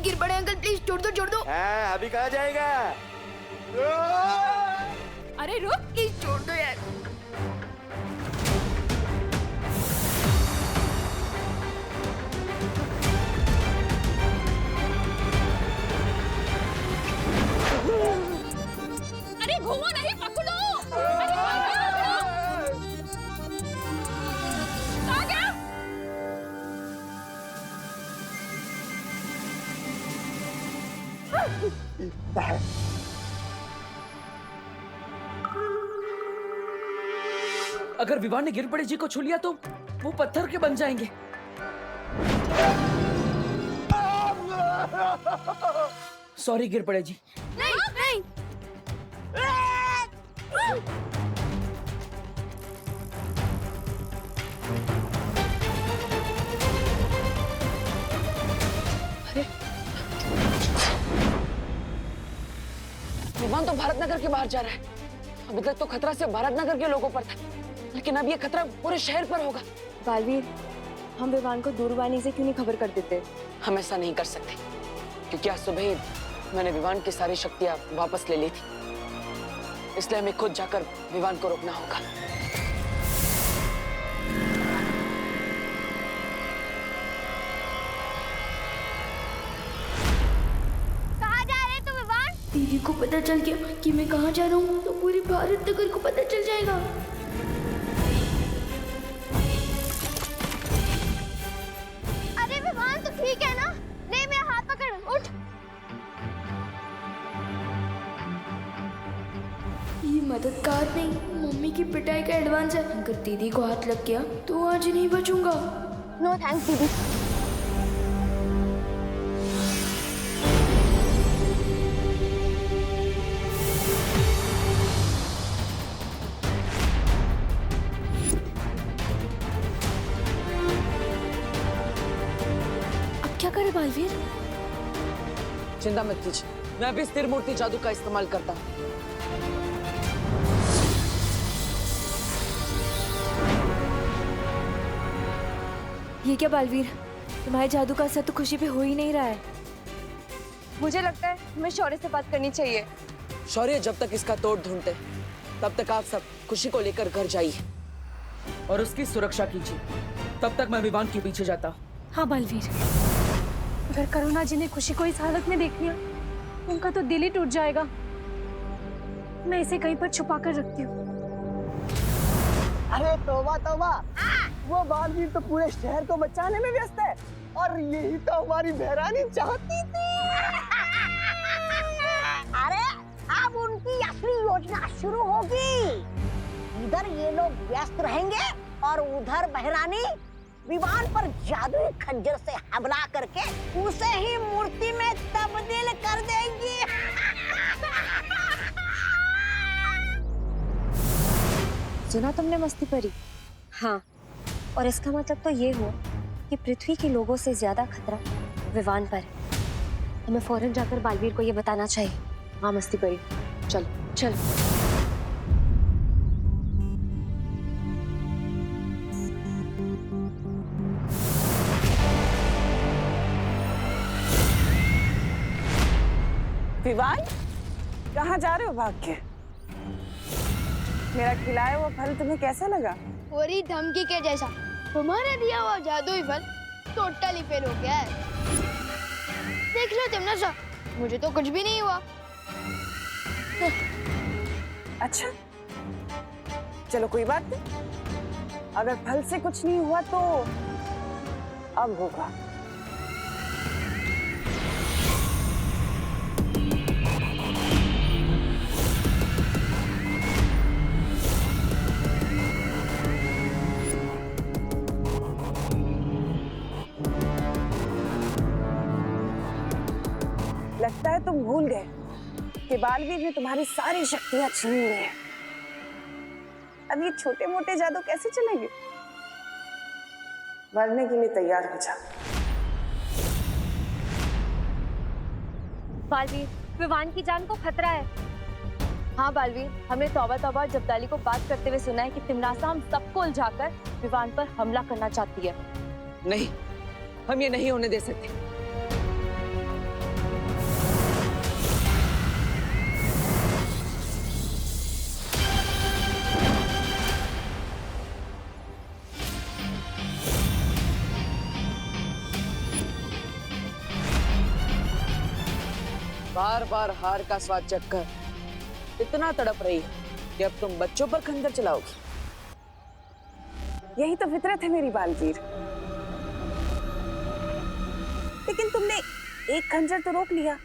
नहीं गिर पड़े अंकल, प्लीज छोड़ दो छोड़ दो। हाँ, अभी कहाँ जाएगा? अरे रुक, प्लीज छोड़ दो यार। अरे घूमो नहीं, पकड़ो। कहाँ गया? अगर विवान ने गिरपड़े जी को छू लिया तो वो पत्थर के बन जाएंगे। सॉरी गिरपड़े जी। नहीं नहीं। विमान तो भारत नगर के बाहर जा रहा है। अभी तक तो खतरा सिर्फ भारत नगर के लोगों पर था, लेकिन अब ये खतरा पूरे शहर पर होगा। बालवीर, हम विमान को दूरवाणी से क्यों नहीं खबर कर देते? हम ऐसा नहीं कर सकते, क्योंकि आज सुबह ही मैंने विमान की सारी शक्तियां वापस ले ली थी। इसलिए हमें खुद जाकर विमान को रोकना होगा। कहाँ जा रहे तुम विवान? दीदी को पता चल गया कि मैं कहाँ जा रहा हूँ तो पूरी भारत नगर को पता चल जाएगा। अरे विवान, तो ठीक है ना? ले मेरा हाथ पकड़, उठ। ये मददगार नहीं, मम्मी की पिटाई का एडवांस है। अगर दीदी को हाथ लग गया तो आज नहीं बचूंगा। नो थैंक्स दीदी। अब क्या करे बालवीर? चिंता मत कीजिए, मैं अभी स्थिर मूर्ति जादू का इस्तेमाल करता हूँ। ये क्या बालवीर, तुम्हारे जादू का असर तो खुशी पे हो ही नहीं रहा है। मुझे लगता है हमें शौर्य से बात करनी चाहिए। शौर्य जब तक इसका तोड़ ढूंढते तब तक आप सब खुशी को लेकर घर जाइए और उसकी सुरक्षा कीजिए। तब तक मैं विमान के पीछे जाता हूँ। हाँ बलवीर, अगर करुणा जी ने खुशी को इस हालत में देख लिया, उनका तो दिल ही टूट जाएगा। मैं इसे कहीं पर छुपा कर रखती हूँ। अरे तौबा तौबा, वो बालवीर तो पूरे शहर को बचाने में व्यस्त है और यही तो हमारी बहरानी चाहती थी। अरे अब उनकी असली योजना शुरू होगी। इधर ये लोग व्यस्त रहेंगे और उधर बहरानी विमान पर जादुई खंजर से हमला करके उसे ही मूर्ति में तब्दील कर देंगी। सुना तुमने मस्ती परी? हाँ, और इसका मतलब तो ये हुआ कि पृथ्वी के लोगों से ज्यादा खतरा विमान पर है। हमें फौरन जाकर बालवीर को ये बताना चाहिए। हाँ मस्ती परी, चल चल। विवान, कहाँ जा रहे हो भाग के? मेरा खिलाया हुआ फल तुम्हें कैसा लगा? पूरी धमकी के जैसा। तुम्हारा दिया हुआ जादुई फल टोटली फेल हो गया है। देख लो तिमनासा, मुझे तो कुछ भी नहीं हुआ। अच्छा, चलो कोई बात नहीं। अगर फल से कुछ नहीं हुआ तो अब होगा। लगता है तुम भूल गए कि बालवीर ने तुम्हारी सारी शक्तियां छीन ली हैं। अब ये छोटे मोटे जादू कैसे चलेंगे? मरने के लिए तैयार हो जा। बालवीर, विमान की जान को खतरा है। हाँ बालवीर, हमने तौबा तौबा और जब्दाली को बात करते हुए सुना है कि तिमनासा हम सबको उलझाकर विमान पर हमला करना चाहती है। नहीं, हम ये नहीं होने दे सकते। बार बार हार का स्वाद चखकर इतना तड़प रही है कि अब तुम बच्चों पर खंजर चलाओगी। यही तो फितरत है मेरी बालवीर। लेकिन तुमने एक खंजर तो रोक लिया,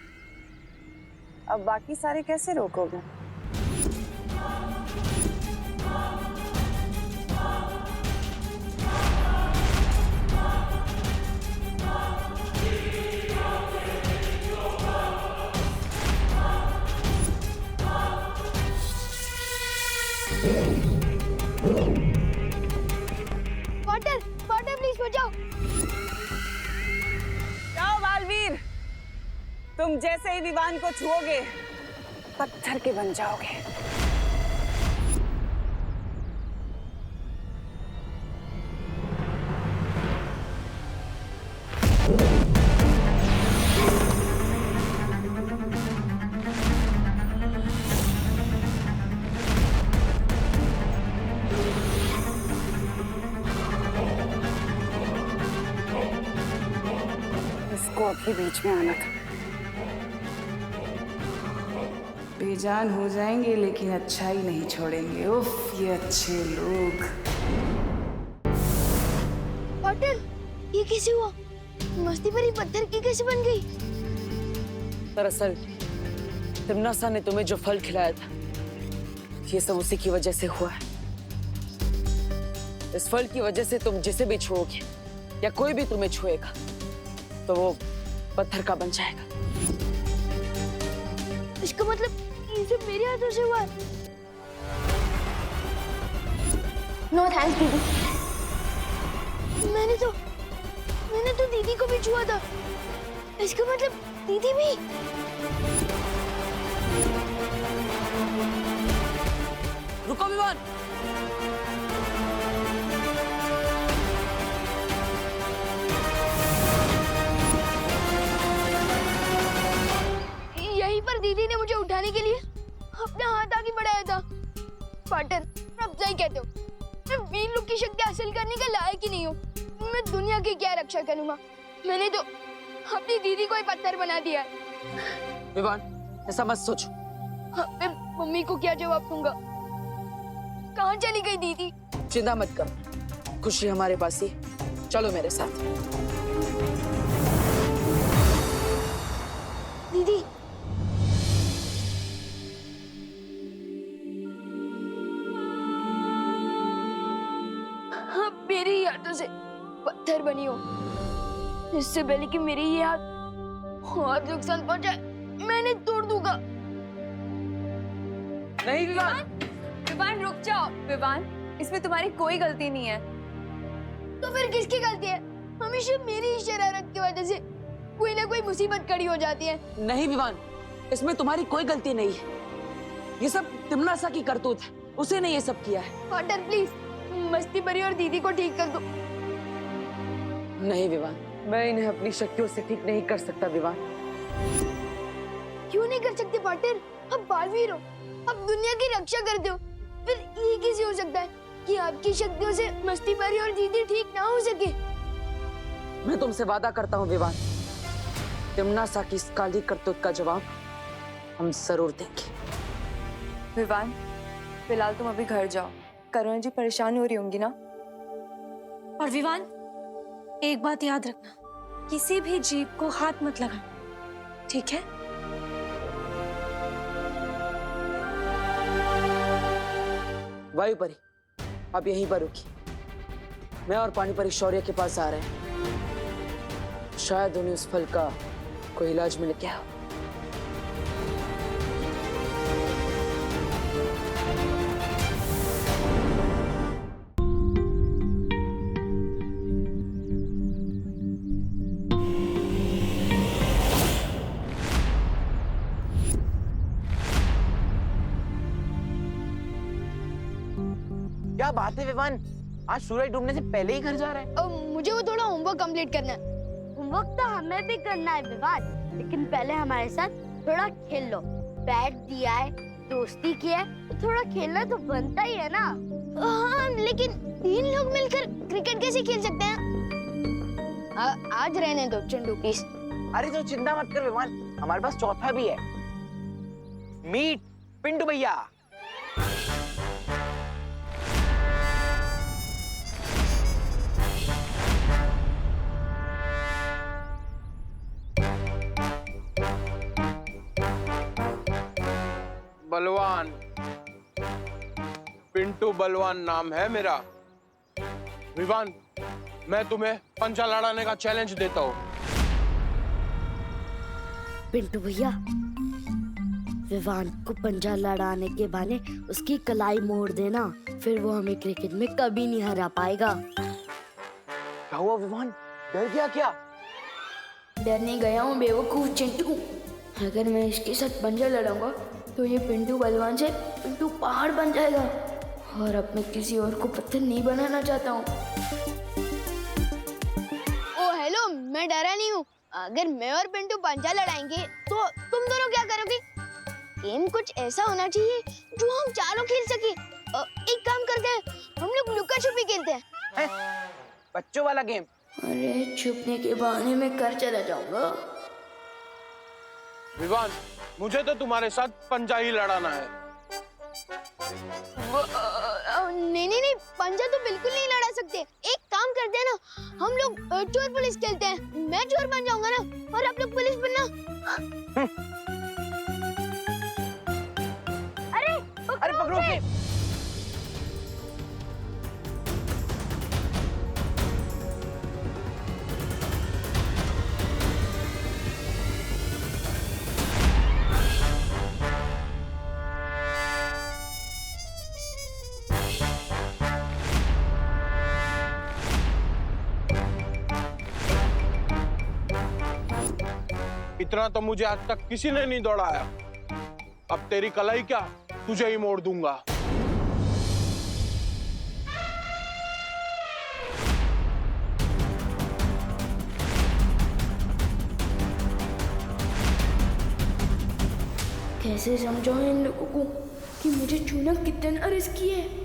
अब बाकी सारे कैसे रोकोगे? वाटर वाटर प्लीज बचाओ। जाओ बालवीर, तुम जैसे ही विवान को छुओगे पत्थर के बन जाओगे। इसको अभी बीच में आना था। बेजान हो जाएंगे लेकिन अच्छा ही नहीं छोड़ेंगे। उफ, ये अच्छे लोग। वाटर ये कैसे हुआ? मस्ती भरी पत्थर की कैसे बन गई? दरअसल तिम्नासा ने तुम्हें जो फल खिलाया था ये सब उसी की वजह से हुआ है। इस फल की वजह से तुम जिसे भी छुओगे या कोई भी तुम्हें छुएगा तो वो पत्थर का बन जाएगा। इसका मतलब ये सब मेरे हाथों से हुआ है। नो थैंक्स दीदी। मैंने तो दीदी को भी छुआ था। इसका मतलब दीदी भी। रुको विवान। यहीं पर दीदी ने मुझे उठाने के लिए अपना हाथ आगे बढ़ाया था। पार्टनर, आप सही कहते हो। मैं वीर लोग की शक्ति हासिल करने के लायक ही नहीं हूँ। मैं दुनिया की क्या रक्षा करूँगा? मैंने तो अपनी दीदी को ही पत्थर बना दिया है। विवान, ऐसा मत सोचो। मैं मम्मी को क्या जवाब दूंगा? कहाँ चली गई दीदी? चिंता मत करो, खुशी हमारे पास ही। चलो मेरे साथ। दीदी आप मेरी हाथों से पत्थर बनी हो। इससे पहले कि मेरी ये हाथ और नुकसान पहुंचाए मैंने तोड़ दूंगा। नहीं विवान। विवान रुक जाओ। विवान, इसमें तुम्हारी कोई गलती नहीं है। तो फिर किसकी गलती है? हमेशा मेरी ही शरारत की वजह से कोई ना कोई मुसीबत खड़ी हो जाती है। नहीं विवान, इसमें तुम्हारी कोई गलती नहीं है। ये सब तिम्नासा की करतूत है, उसे ने ये सब किया है। वाटर प्लीज, मस्ती भरी और दीदी को ठीक कर दो। नहीं विवान, मैं इन्हें अपनी शक्तियों से ठीक नहीं कर सकता विवान। क्यों नहीं कर सकते पार्टनर? आप बालवीर हो, आप दुनिया की रक्षा करते हो। फिर ये कैसे हो सकता है कि आपकी शक्तियों से मस्ती भरी और दीदी ठीक ना हो सके? मैं तुमसे वादा करता हूँ विवान, तिम्नासा की इस काली करतूत का जवाब हम जरूर देंगे। विवान, फिलहाल तुम अभी घर जाओ। करुणा जी परेशान हो रही होंगी ना। और विवान, एक बात याद रखना, किसी भी जीव को हाथ मत लगाना, ठीक है? वायु परी अब यहीं पर रुकी। मैं और पानी परी शौर्य के पास आ रहे हैं। शायद उन्हें उस फल का कोई इलाज मिल गया हो। क्या बात है विवान, आज सूरज डूबने से पहले ही घर जा रहा है? मुझे वो थोड़ा होमवर्क कंप्लीट करना है। होमवर्क तो हमें भी करना है विवान, लेकिन पहले हमारे साथ थोड़ा खेल लो। बैट दिया है, दोस्ती की है, तो थोड़ा खेलना तो बनता ही है ना। हाँ, लेकिन 3 लोग मिलकर क्रिकेट कैसे खेल सकते हैं? आज रहने दो चंडू प्लीज। अरे तो चिंता मत कर विवान, हमारे पास चौथा भी है। मीट पिंटू भैया। बलवान, पिंटू बलवान नाम है मेरा। विवान, मैं तुम्हें पंचा लड़ाने का चैलेंज देता हूँ। पिंटू भैया, विवान को पंजा लड़ाने के बहाने उसकी कलाई मोड़ देना, फिर वो हमें क्रिकेट में कभी नहीं हरा पाएगा। क्या हुआ विवान, डर गया क्या? डरने गया हूँ बेवकूफ चिंटू। अगर मैं इसके साथ पंजा लड़ाऊंगा तो ये पिंटू बलवान से पिंटू पहाड़ बन जाएगा, और अब मैं किसी और को पत्थर नहीं बनाना चाहता हूँ। ओ हेलो, मैं डरा नहीं हूँ। अगर मैं और पिंटू पंजा लड़ाएंगे तो तुम दोनों क्या करोगे? गेम कुछ ऐसा होना चाहिए जो हम चारों खेल सके। एक काम करते हैं, हम लोग लुका छुपी खेलते हैं। बच्चों वाला गेम? अरे छुपने के बहाने में घर चला जाऊंगा। विवान, मुझे तो तुम्हारे साथ पंजा ही लड़ाना है। नहीं नहीं नहीं, पंजा तो बिल्कुल नहीं लड़ा सकते। एक काम करते हैं ना, हम लोग चोर पुलिस खेलते हैं। मैं चोर बन जाऊंगा ना, और आप लोग पुलिस बनना। अरे पकड़ो के। इतना तो मुझे आज तक किसी ने नहीं दौड़ाया। अब तेरी कलाई क्या, तुझे ही मोड़ दूंगा। कैसे समझाऊं इन लोगों को कि मुझे छूना कितना रिस्की है।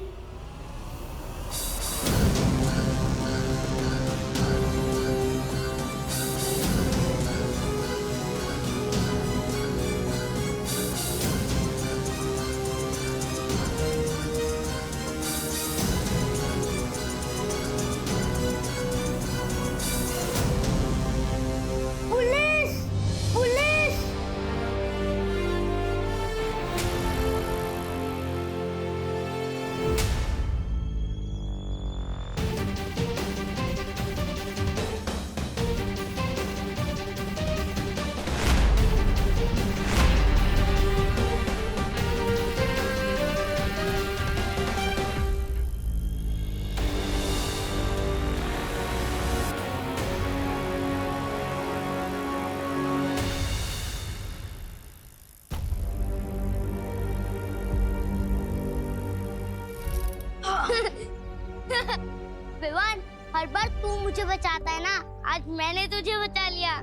विवान, हर बार तू मुझे बचाता है ना, आज मैंने तुझे बचा लिया।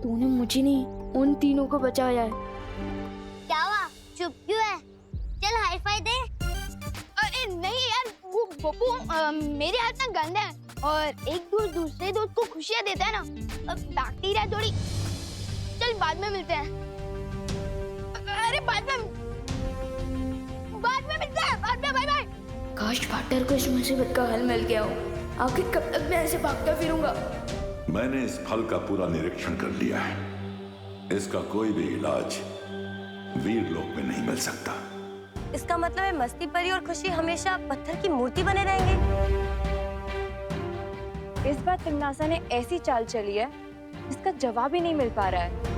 तूने मुझे नहीं, उन तीनों को बचाया है। क्या हुआ, चुप क्यों है? चल हाई फाई दे। अरे नहीं यार, वो बब्बू मेरे हाथ में गंदा है, और एक दोस्त दूसरे दोस्त को खुशियाँ देता है ना, बैक्टीरिया थोड़ी। चल बाद में मिलते हैं। अरे बाद में मिलते हैं, बाद में, बाय बाय। काश पार्टनर को इस मुसीबत का हल मिल गया हो। आखिर कब तक मैं ऐसे भागता फिरूंगा? मैंने इस फल का पूरा निरीक्षण कर लिया है। इसका कोई भी इलाज वीर लोक में नहीं मिल सकता। इसका मतलब है मस्ती परी और खुशी हमेशा पत्थर की मूर्ति बने रहेंगे। इस बार तिमनासा ने ऐसी चाल चली है, इसका जवाब ही नहीं मिल पा रहा है।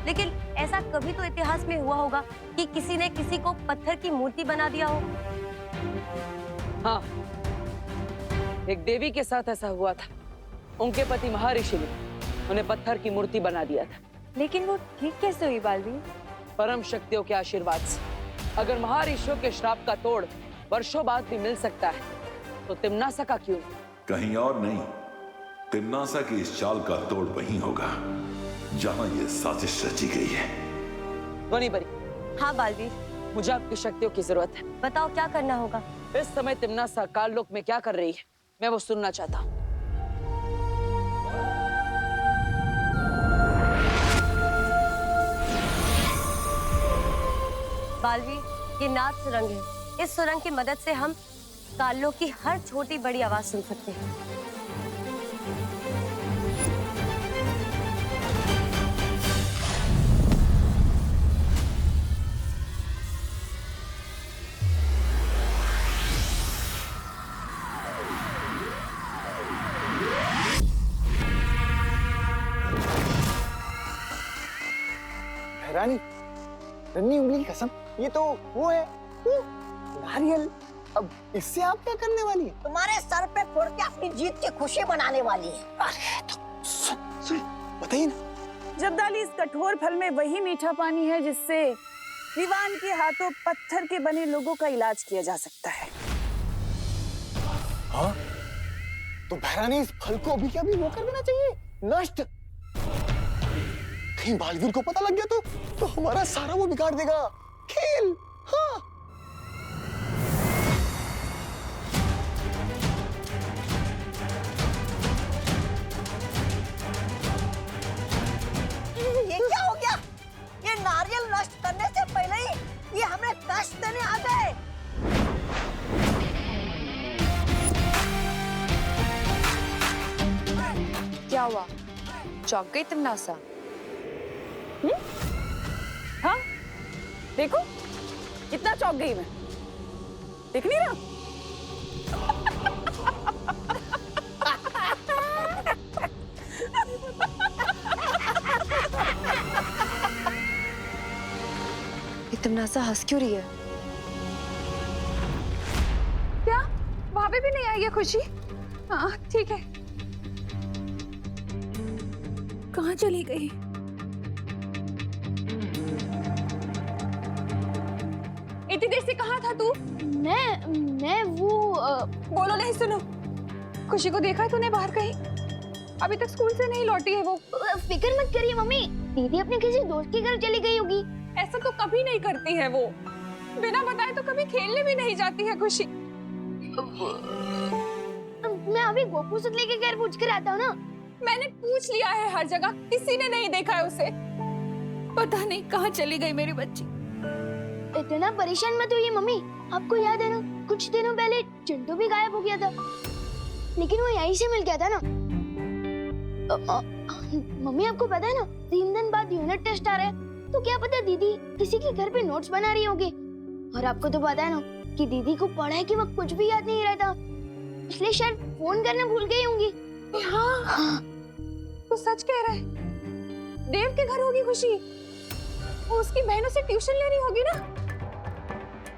लेकिन ऐसा कभी तो इतिहास में हुआ होगा कि किसी ने किसी को पत्थर की मूर्ति बना दिया हो। हाँ, एक देवी के साथ ऐसा हुआ था। उनके पति महर्षि ने उन्हें पत्थर की मूर्ति बना दिया था। लेकिन वो ठीक कैसे हुई बालवीर? परम शक्तियों के आशीर्वाद से। अगर महर्षियों के श्राप का तोड़ वर्षों बाद भी मिल सकता है, तो तिमनासा का क्यों? कहीं और नहीं, तिमनासा की इस चाल का तोड़ वहीं होगा जहां ये साजिश रची गई है। ध्वनि परी। हाँ बालवीर, मुझे आपकी शक्तियों की जरूरत है। बताओ क्या करना होगा। इस समय तिमनासा काललोक में क्या कर रही है, मैं वो सुनना चाहता हूँ। बालवीर, ये नाद सुरंग है। इस सुरंग की मदद से हम कालों की हर छोटी बड़ी आवाज सुन सकते हैं। रानी, रन्नी उंगली की कसम, ये तो वो है, वो नारियल। अब इससे आप क्या करने वाली है? तुम्हारे सर पे फोड़ के अपनी जीत की खुशी मनाने वाली है। अरे तो सुन, बताइए ना। जब्दाली, इस कठोर फल में वही मीठा पानी है जिससे विवान के हाथों पत्थर के बने लोगों का इलाज किया जा सकता है। हाँ? तो भैरानी, इस फल को अभी के अभी वो कर देना चाहिए, नष्ट। कहीं बालवीर को पता लग गया तो हमारा सारा वो बिगाड़ देगा खेल। हाँ। ये क्या हो गया? ये नारियल नष्ट करने से पहले ही ये हमें कष्ट देने आ गए। क्या हुआ? चौंक गई तुम नासा? हाँ, देखो कितना चौंक गई मैं। दिख नहीं रहा? ये तुम नासा हंस क्यों रही है? क्या भाभी भी नहीं आई है खुशी? हाँ ठीक है। कहाँ चली गई? इतनी देर से कहाँ था तू? मैं वो बोलो नहीं, सुनो। खुशी को देखा है तूने बाहर कहीं? अभी तक स्कूल से नहीं लौटी है वो। फिक्र मत करिए मम्मी, दीदी अपने किसी दोस्त के घर चली गई होगी। ऐसा तो कभी नहीं करती है वो, बिना बताए तो कभी खेलने भी नहीं जाती है खुशी। मैं अभी गोपू से लेके घर पूछ कर आता हूँ ना। मैंने पूछ लिया है हर जगह, किसी ने नहीं देखा है उसे। पता नहीं कहाँ चली गई मेरी बच्ची। इतना परेशान मत होइए मम्मी, आपको याद है ना कुछ दिनों पहले चिंटू भी गायब हो गया था, लेकिन वो यहीं से मिल गया था ना। मम्मी आपको पता है ना 3 दिन बाद यूनिट टेस्ट आ रहा है, तो क्या पता दीदी किसी के घर पे नोट्स बना रही होगी। और आपको तो पता है ना कि दीदी को पढ़ाई के वक्त कुछ भी याद नहीं रहता, इसलिए शायद फोन करना भूल गई होंगी। हाँ, तो सच कह रहा है। देव के घर होगी खुशी, वो उसकी बहनों से ट्यूशन ले रही होगी ना।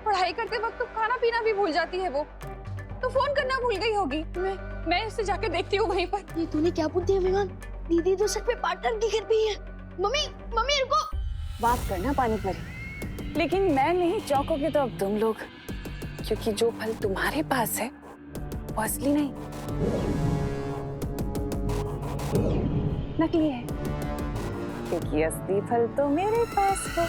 पढ़ाई करते वक्त तो खाना पीना भी भूल जाती है वो, तो फोन करना भूल गई होगी। मैं उससे जाकर देखती हूँ वहीं पर। ये तूने क्या पूछ दिया विमान? दीदी तो सच में पार्टनर के घर पे ही है। मम्मी रुको। बात करना पानी परी, लेकिन मैं नहीं चौंकोगे तो अब तुम लोग, क्योंकि जो फल तुम्हारे पास है वो असली नहीं, नकली है। क्योंकि असली फल तो मेरे पास है।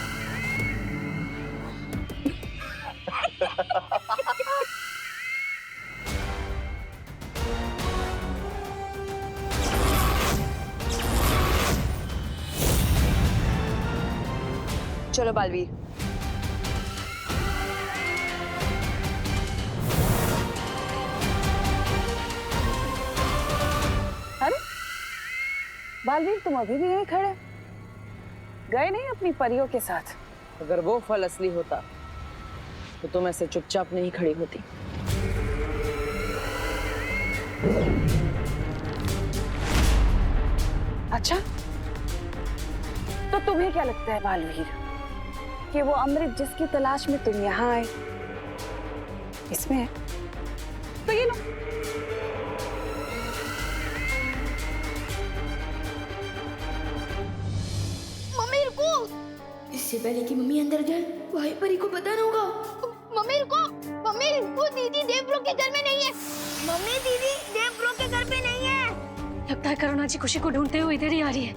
चलो बालवीर। अरे बालवीर, तुम अभी भी यहीं खड़े, गए नहीं अपनी परियों के साथ? अगर वो फल असली होता तो तुम ऐसे चुपचाप नहीं खड़ी होती। अच्छा, तो तुम्हें क्या लगता है बालवीर कि वो अमृत जिसकी तलाश में तुम यहाँ आए इसमें है? तो ये लो। मम्मी रुको। इससे पहले कि मम्मी अंदर जाए भाई परी को बताना होगा। मम्मी रुको, दीदी देवप्रो के घर में नहीं है। मम्मी दीदी देवप्रो के घर पे नहीं है। लगता है करुणा जी खुशी को ढूंढते हुए इधर ही आ रही है।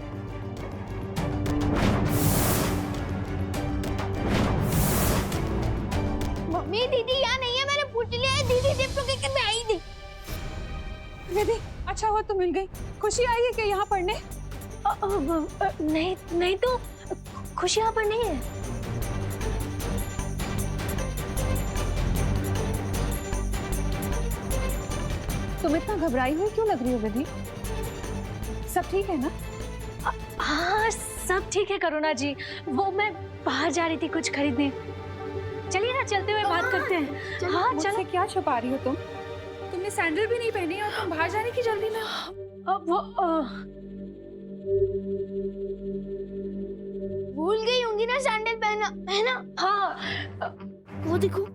मम्मी दीदी यहाँ नहीं है, मैंने पूछ लिया है। दीदी देवप्रो के घर में आई थी। दीदी अच्छा हुआ तुम मिल गई। खुशी आई है क्या यहाँ पढ़ने? नहीं तो खुशी यहाँ पर नहीं है। तुम इतना घबराई हुई क्यों लग रही हो विधि? सब ठीक है ना? हाँ सब ठीक है करुणा जी, वो मैं बाहर जा रही थी कुछ खरीदने। चलिए ना चलते हुए बात करते हैं। हाँ मुझसे चलो। क्या छुपा रही हो तुम? तुमने सैंडल भी नहीं पहनी और तुम बाहर जाने की जल्दी में। भूल गई होंगी ना सैंडल पहना, है ना? हाँ वो देखो।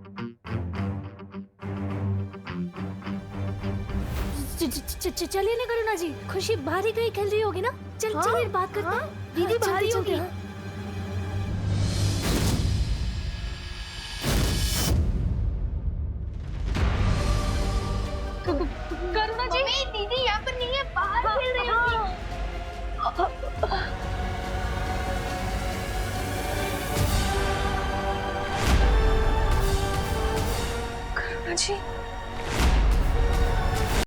चलिए ना करुणा जी, खुशी बाहर ही कहीं खेल रही होगी ना। चलिए बात करते हैं। दीदी बाहर ही होगी। करुणा जी, दीदी यहाँ पर नहीं है, बाहर खेल रही होगी।